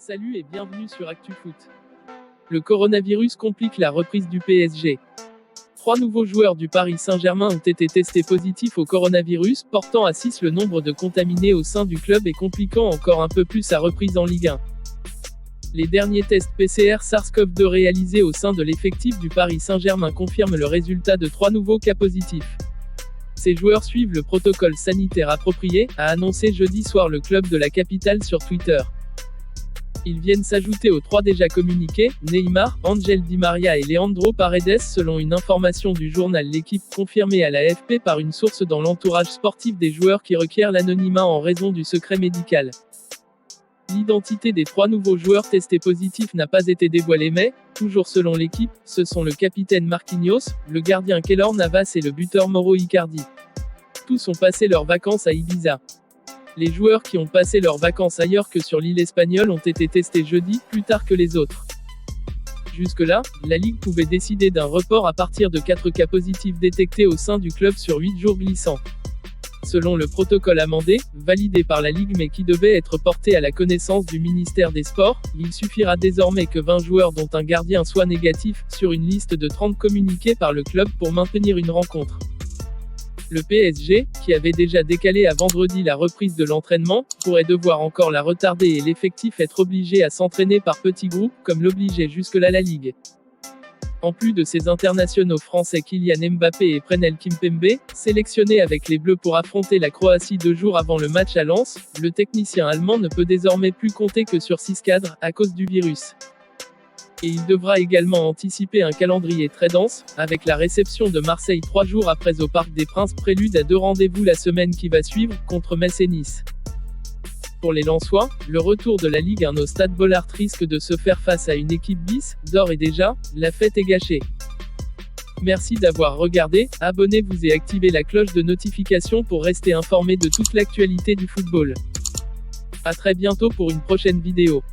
Salut et bienvenue sur ActuFoot. Le coronavirus complique la reprise du PSG. 3 nouveaux joueurs du Paris Saint-Germain ont été testés positifs au coronavirus, portant à 6 le nombre de contaminés au sein du club et compliquant encore un peu plus sa reprise en Ligue 1. Les derniers tests PCR SARS-CoV-2 réalisés au sein de l'effectif du Paris Saint-Germain confirment le résultat de 3 nouveaux cas positifs. Ces joueurs suivent le protocole sanitaire approprié, a annoncé jeudi soir le club de la capitale sur Twitter. Ils viennent s'ajouter aux 3 déjà communiqués, Neymar, Ángel Di María et Leandro Paredes selon une information du journal L'Équipe confirmée à l'AFP par une source dans l'entourage sportif des joueurs qui requiert l'anonymat en raison du secret médical. L'identité des 3 nouveaux joueurs testés positifs n'a pas été dévoilée mais, toujours selon L'Équipe, ce sont le capitaine Marquinhos, le gardien Keylor Navas et le buteur Mauro Icardi. Tous ont passé leurs vacances à Ibiza. Les joueurs qui ont passé leurs vacances ailleurs que sur l'île espagnole ont été testés jeudi, plus tard que les autres. Jusque-là, la Ligue pouvait décider d'un report à partir de 4 cas positifs détectés au sein du club sur 8 jours glissants. Selon le protocole amendé, validé par la Ligue mais qui devait être porté à la connaissance du ministère des Sports, il suffira désormais que 20 joueurs dont un gardien soit négatif, sur une liste de 30 communiqués par le club pour maintenir une rencontre. Le PSG, qui avait déjà décalé à vendredi la reprise de l'entraînement, pourrait devoir encore la retarder et l'effectif être obligé à s'entraîner par petits groupes, comme l'obligeait jusque-là la Ligue. En plus de ses internationaux français Kylian Mbappé et Presnel Kimpembe, sélectionnés avec les Bleus pour affronter la Croatie 2 jours avant le match à Lens, le technicien allemand ne peut désormais plus compter que sur 6 cadres, à cause du virus. Et il devra également anticiper un calendrier très dense, avec la réception de Marseille 3 jours après au Parc des Princes, prélude à 2 rendez-vous la semaine qui va suivre, contre Metz et Nice. Pour les Lensois, le retour de la Ligue 1 au Stade Bollaert risque de se faire face à une équipe bis, d'ores et déjà, la fête est gâchée. Merci d'avoir regardé, abonnez-vous et activez la cloche de notification pour rester informé de toute l'actualité du football. À très bientôt pour une prochaine vidéo.